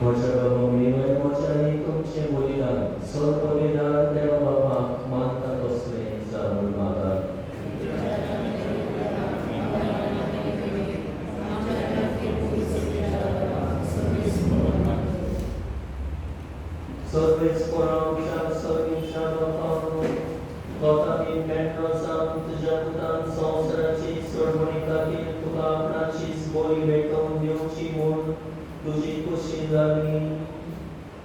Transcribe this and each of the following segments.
Moja mojani tumche molidan, sorpodida deva baba manta tosme zamul madan. Sorves poram sham sorvim shabapam, Gotamin metrosam tujaputan sonsrachi sormonikatin tuka prachis boi beton diochi mun, tuji kushindani.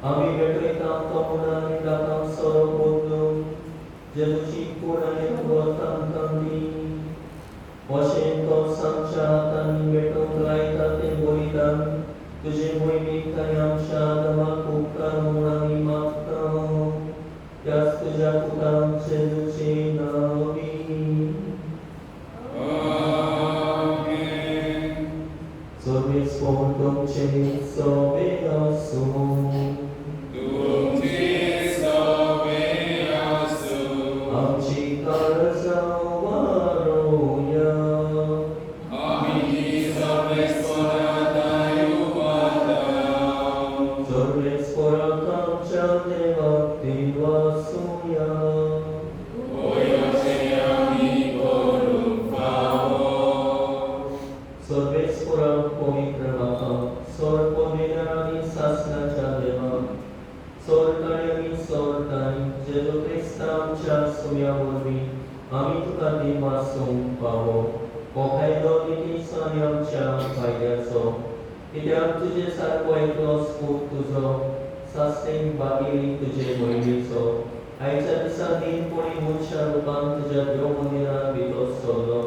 Ami betritam tomunani datam sorobodum, Jeduchi kurane gotam tambi. Washington samchatan beton laitatin bolidan, Tuji moi mitayam shadama kukar munani maktam. Yastu japutam seduci nabi. Amen. Sorbis pontum ceni sobe asum. Dum sobe asu. Amci karzawaroya. Amini sorbes poratayu patam. Sorbis porakam chate vakti vasuya. Oyo seyami korum favor. Sorbis poram pomitra vakam. Sor pominarani sasna chadeva. Sor karyami sor tani. Jesu Christam cha sumya volvi. Ami tukati masum pavo. Pokaido niki sanyam cha kaidaso. Idyam tuje sarko eklos putuzo. Sasting bagili tuje moiliso. Aicha bisa din puri mucha rupam tuja dyomunira vitos solo.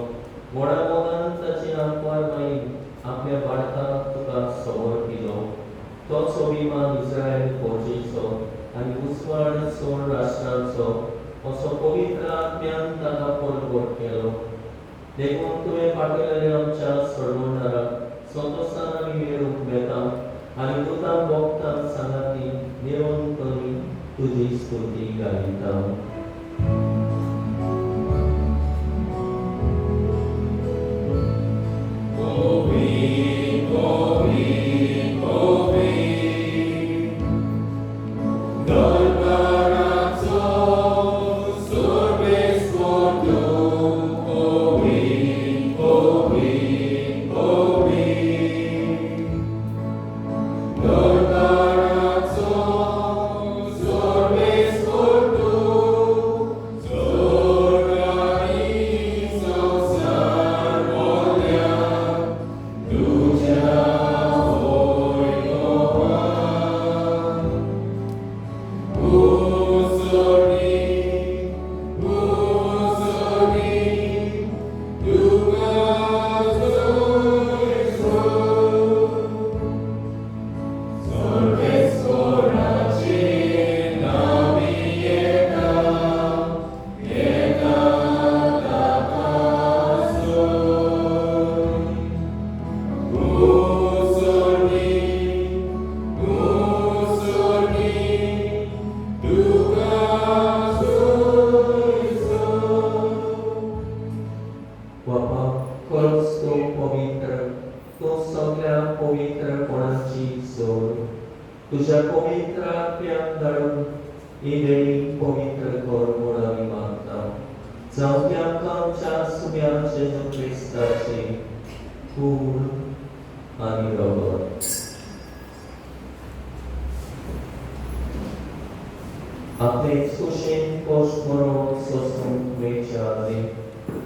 Moda modan tachi akwar mai. Apya barta tuka sobor pido. To sobiman Israel pojiso. Ani uswar sor rashranso. Oso povitra atmyan taha porgor kelo. Dekon tuve patilaryam cha sormonara. Sotosana mimeru betam. Ani tutam boktam sanati. Nirontoni tuji stuti gaitam. Holy, holy, holy. Dol parazzo, sorbes portum. Holy, holy, holy. Dol parazzo, sorbes portum. Sorganizo sarmonia. Duja oinoa. Usoni, usoni, dugazoiso. Sorbes corace namieta, pieta da paso. Usoni, usoni, dugazoiso. Wapa kolos to povitra. To sogla povitra konachi sor. Tuja povitra pyandaram. Idei povitra kor morami matam. Zamyam kam cha sumyam Jesu Christachi. Kur anirobot. Apne sushin kosmoro sosum vechali.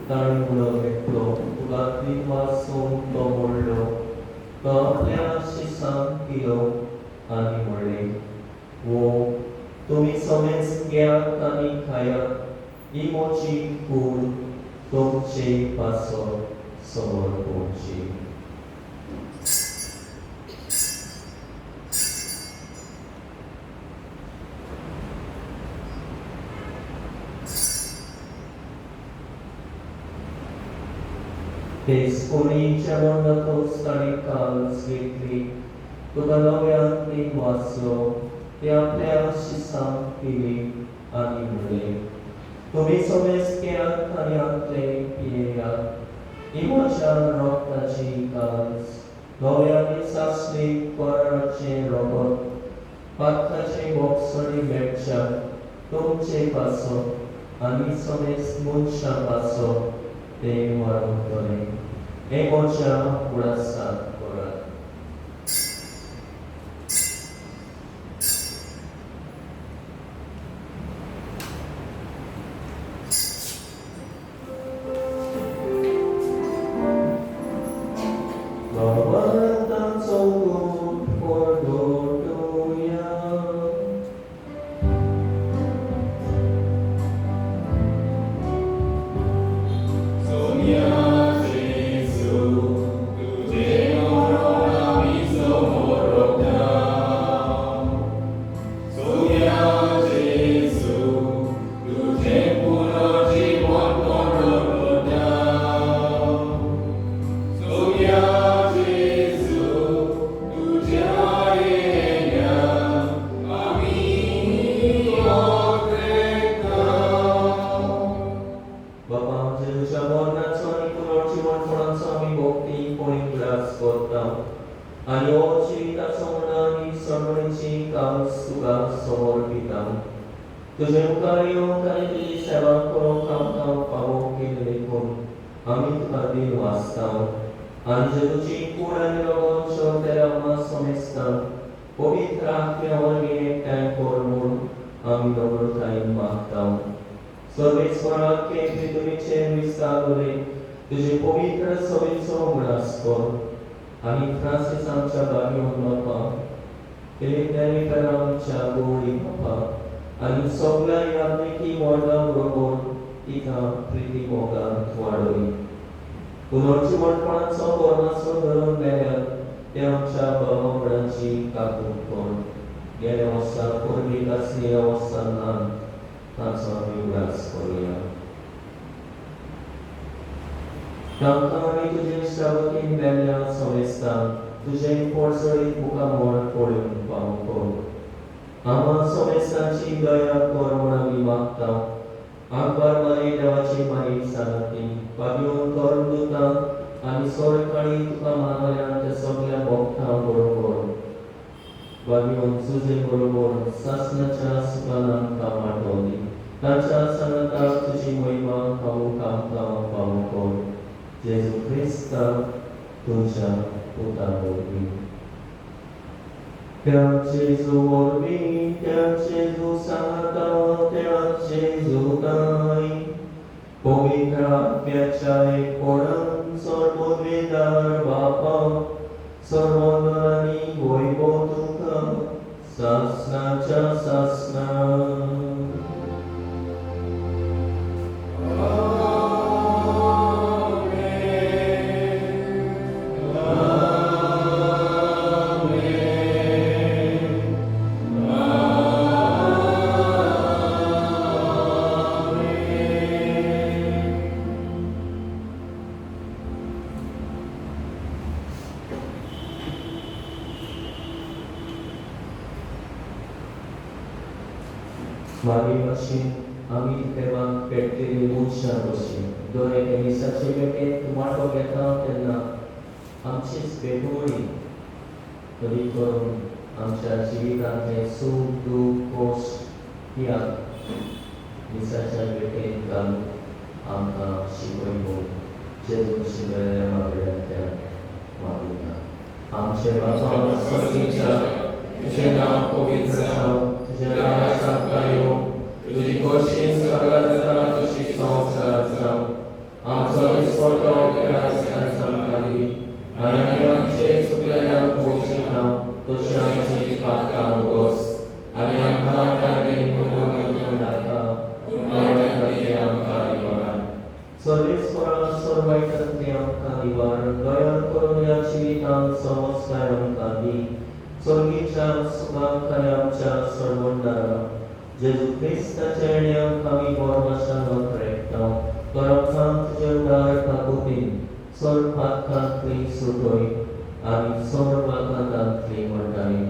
Taring mulogekto tulati masum tomollo. Kapya shisam kilo animole. Wo tumi somes gyatani kaya. Imochi kur tomche paso somor ponchi. Pesponi chamondato starikal svikli, tugalawyan waslo, yapya shisam pili animule. Tumisomes kya karyante piya, imocha rokta chikas, 너희의 사슬이 꽈라치 로봇 바타치 목소리 맵자 똥치 바소 아미손의 문샤 바소 대화로더니 에고자 우라사 고라 너와는 땅 속으로 돌도야 소미야 예수 तुझे मोरोना मिसो मोरोना 소미야 예수 तुझे पुनर्जीवन मोरोना 소미야 예수 तुझे आए냐 आमी 어땠다 Bapa Jerusalem natsoni punorjiwan punansami bokti poin belas kota Anyo cita somnani sorbenci kau suga somor bidang Tujuh kali di sewa koro kau pawoki delikun Amin tukadi wastau Anjeluci kuran rogon sorterama somesta Pavitra kyawalgi ektai kormur Amin dobrotain mahtau सर्वेश्वरा के पृथ्वीचे विस्तारले तुझे पवित्र सविस्व मुलास्कोर आणि Francis आमच्या बागेवर बापा Philippines आमच्या गोडी बापा आणि सगळ्या याज्ञिकी वर्गा बरोबर तिका प्रीती मोगात वाढवी पुनर्जीवनपणाचो वर्णाचो धरून गेल्यार ते आमच्या भावंडांची काकूट कर गेल्या वर्सा पूर्वीक आसलेल्या वर्सांना ताचो आमी उगडास करूया तांकां आमी तुजे श्रावकीन मेल्ल्या सवेस्ता तुजे पोरसळीत मुखामोळ पळोवन पावको आम्हा सवेस्तांची दया कर म्हूण आमी मागता आंकवार मारी देवाची मारी सांगती पाबियोन करून दिता आनी सोरकाळी तुका मानल्यान त्या सगळ्या भक्तां बरोबर पाबियोन तुजे बरोबर सासणाच्या सुखान आमकां वाटोवली तांच्या सांगता तुजी महिमा हांव आमकां पावको जेजू क्रिस्ता तुझ्या पुता वरवीं त्या जेजू वरवीं त्या जेजू सांगता त्या जेजू ताई पवित्र आत्म्याच्या एकपणान सर्वोद्वेदार बापा सर्वोन्नतांनी वैभव तुका सासणाच्या सासणा मागील वर्षी आम्ही तेव्हा पेटलेली मुछा कशी दोन एके दिसाचे वेळेत वाटो घेता तेन्ना आमचीच बेगोळी तरी करून आमच्या जिवितांतले सूख दूख कोश ह्या दिसाच्या वेळेत घालून आमकां शिकयलो जेजू शिकयल्या मागण्या मागुता आमचे बाबा स्वर्गीच्या तुझे नाव पवित्र जावं तुझे राज्य स्थापयो तुझी खोशी सगळ्यांना तुझी संसारात जावं आमचो विस्वतो संकाली आणि आमचे चुकलेल्यांक पोशिना तुझी आमची पातकां उगोस आणि आमकां ताणें म्हणून नाका पुण्य आमकां निवार सर्वेस्वरा सर्वैकांतली आमकां निवार दया करून ह्या जिवितांत संस्कार आमकां दी स्वर्गीच्या सुखांतल्या आमच्या सर्वोन्नरा जेजू क्रिस्ताच्या येण्याक आमी बोरमाशान रेखता परमकांत तुजे उदार काकुतीन स्वर्गांतली सुटोय आनी स्वर्गांतली म्हणटाली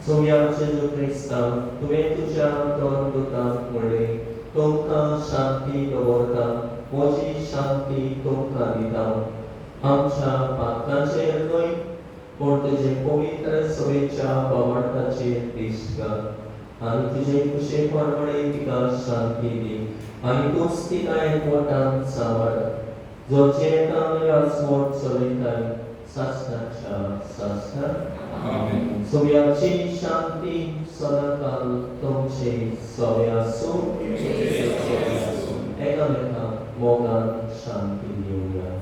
सोम्या जेजू क्रिस्ता तुवें तुज्या दोन दुतांक म्हणलें तुमकां शांती दवरता 오직 शांती तुमकारिता आमच्या पातकाचेर न्हय पूण तुजे पवित्र सवेच्या पवाटाचेर दिसता आनी तुजे कुशे परमणे तिका शांती दी आनी तूंच तिका एकवटान सांबाळ जो जिणेकांनी आसमोट चलयताय सासणाच्या सासणा Amen. सोव्याची शांती सदाकाल तुमचे सोवे आसूं एकामेकांक मोगान शांती दिवया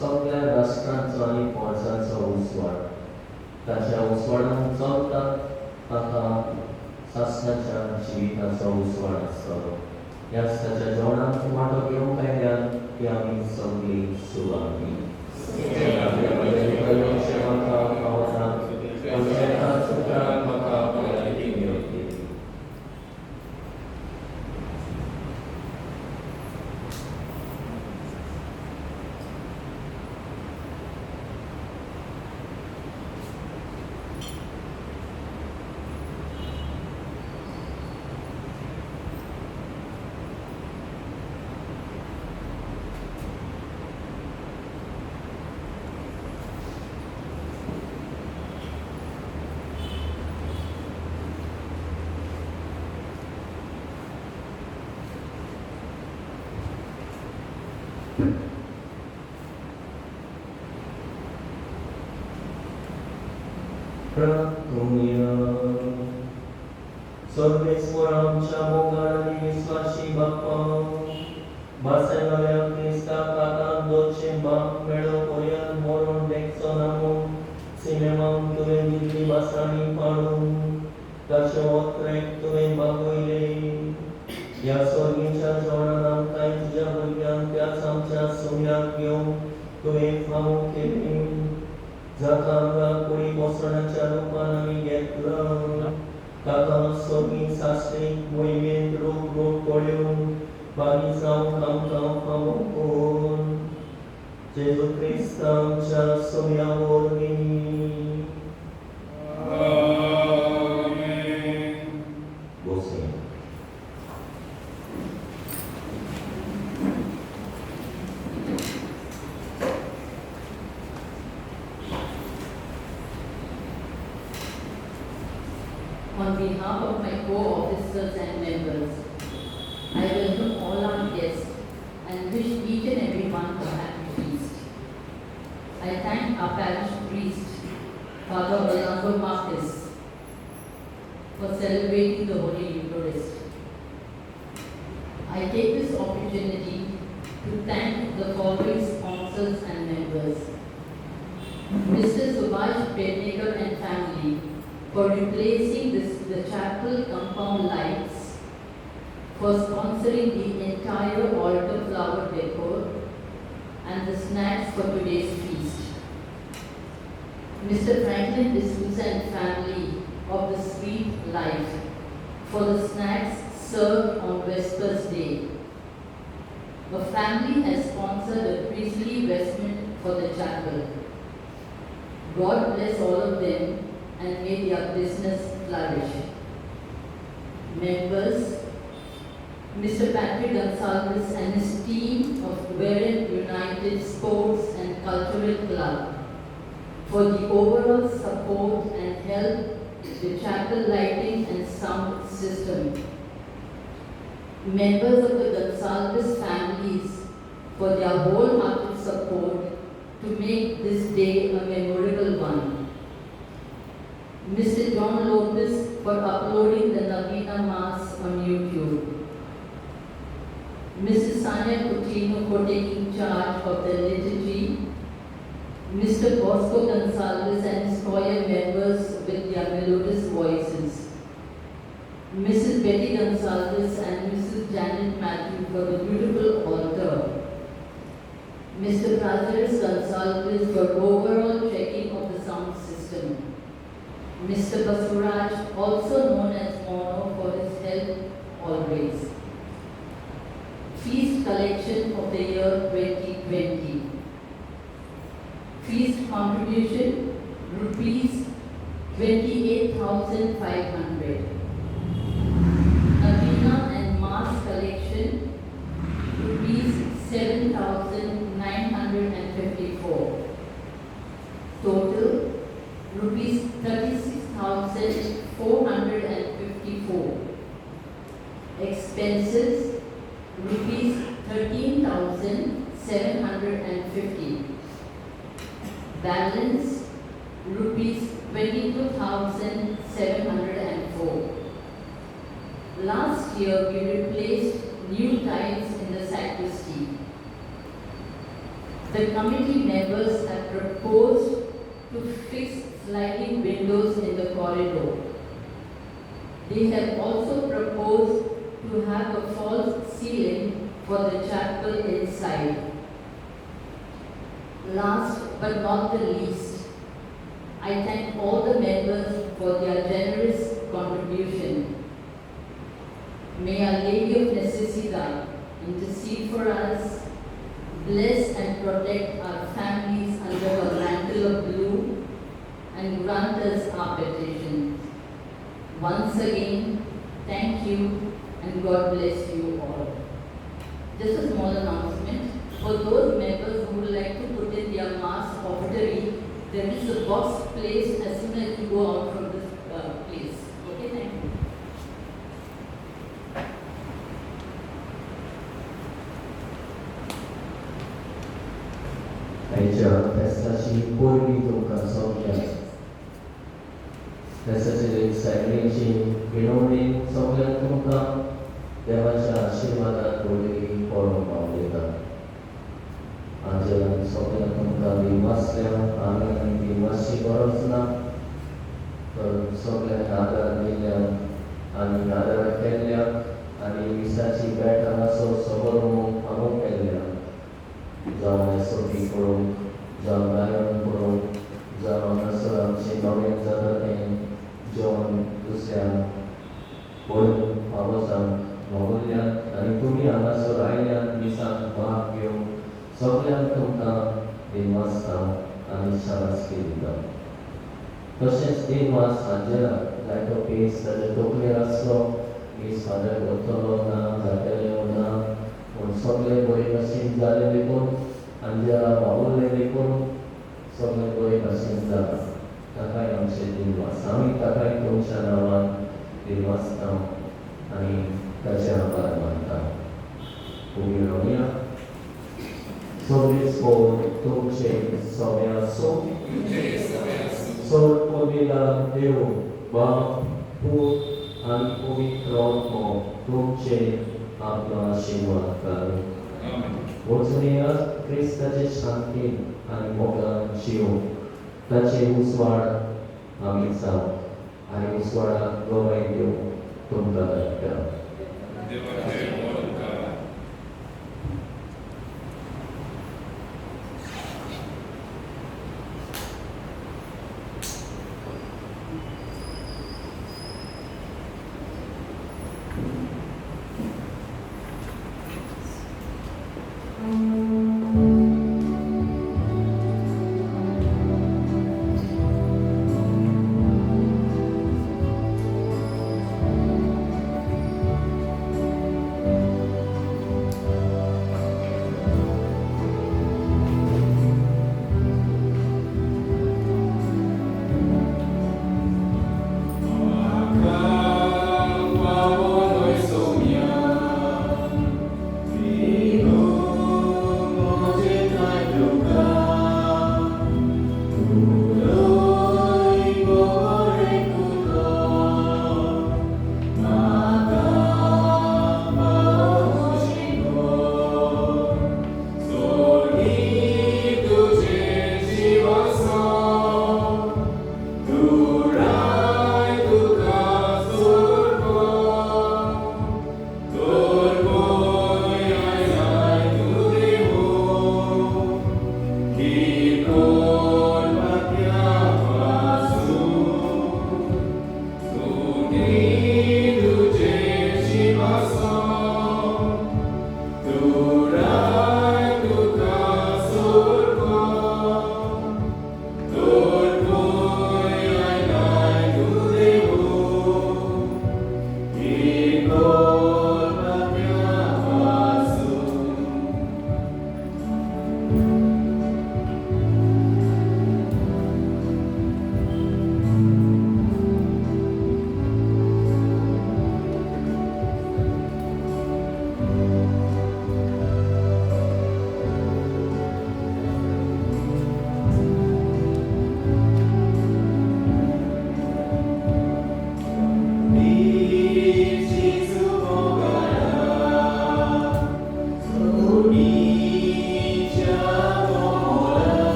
सगळ्या राष्ट्रांचो आनी फौजांचो उसवाड ताच्या उसवाडांत चलता ताका सासणाच्या जिविताचो उसवाड आसतलो ह्या ताच्या जेवणांत वांटो घेवंक आयल्यान ती आमी सगळीं सुवाळी सर्वेश्वर आमच्या मोगान आनी विश्वासी बाप्पा बासेनाल्या क्रिस्ताक आतां दोनशे बाप मेळो पर्यंत मरण देखचो नामो सिनेमांत तुवें दिल्ली बासाणी पाडून ताचे वत्रेक तुवें बागयले ह्या सर्गीच्या जेवणान आमकां तुज्या भुरग्यांक त्याच आमच्या सुम्याक घेवन तुवें फावो केली जाका आमकां कुडी बसणाच्या रूपान आमी घेतला ताका सोबी साश्रीक मोहिमेंत रूप रूप पळोवन बागी जावंक आमकां फावो कोर जेजू क्रिस्त आमच्या सोम्या वरवीं बसया On behalf of my co-officers and members, I welcome all our guests and wish each and every one a happy feast. I thank our parish priest, Father Orlando Marquez, for celebrating the Holy Eucharist. I take this opportunity to thank the following sponsors and members. Mr. Subhash Pednekar and family for replacing the chapel compound lights, for sponsoring the entire altar flower decor and the snacks for today's feast. Mr. Franklin D'Souza and family of the Sweet Life for the snacks served on Vespers Day a family has sponsored a priestly vestment for the chapel. God bless all of them and may their business flourish. Members, Mr. Patrick Gonsalves and his team of Warren United Sports and Cultural Club for the overall support and help the chapel lighting and sound system. Members of the Gonsalves families for their wholehearted support to make this day a memorable one. Mr. John Lopez for uploading the Navina Mass on YouTube. Mrs. Sanya Coutinho for taking charge of the liturgy. Mr. Bosco Gonsalves and his choir members with their melodious voices. Mrs. Betty Gonsalves and Mrs. Janet Matthew for the beautiful altar. Mr. Prazeres Gonsalves for overall checking of the sound system. Mr. Basuraj, also known as Mono, for his help always. Feast collection of the year 2020. Feast contribution rupees 28,500. Navina and Mass collection rupees 7,954. Total rupees 36,454. Expenses rupees 13,750. Balance rupees 22,704. Last year we replaced new tiles in the sacristy. The committee members have proposed to fix sliding windows in the corridor. They have also proposed to have a false ceiling for the chapel inside. Last but not the least, I thank all the members for their generous contribution. May Our Lady of Necesidad intercede for us, bless and protect our families under her mantle of blue, and grant us our petitions. Once again, thank you and God bless you all. Just a small announcement. For those members who would like to put in their Mass offertory, there is a box placed as soon as you go out from this place. Okay, thank you. Aici, testa și porbitul ca Sofia. Testa și sailinci, binoni, Sofia Tunca, Devacha, Shivada, Tuli, Poro, Maulita. Angela, Sofia Tunca, Dimasya, Amin, Dimasi, Borosna, Sofia, Nada, Nilya, Ani, Nada, Kelya, Ani, Visachi, Beta, Naso, Soborum, Amon, Kelya. John Sophie Purung, John Ryan Purung, John Nasaram Shinawin Zadatin, John Lucian, Bol Pavosam, Mohulian, Anipumi Anasurayan, Nisan Mahagyo, Sofian Tunka, Dimasta, Anisharas Kirita. Questions Dimas Angela, like a piece that the Tokleraslo, Miss Father Gotolona, Zakeleona, Soble boy mesin jale lekun, anja baul lekun, soble boy mesin jala. Takai am sedin mas, kami takai kumsanawan di mas tam, ani kajian paramantam. Umironia, soble spor tumche somya so, sol pomila deu ba pu an omikron mo tumche. आपला आशीर्वाद करो. Mulțumim Krista de Shanti, ani moga Shiu, tace uswara amisa, ani uswara Govindu, Tumda Daka.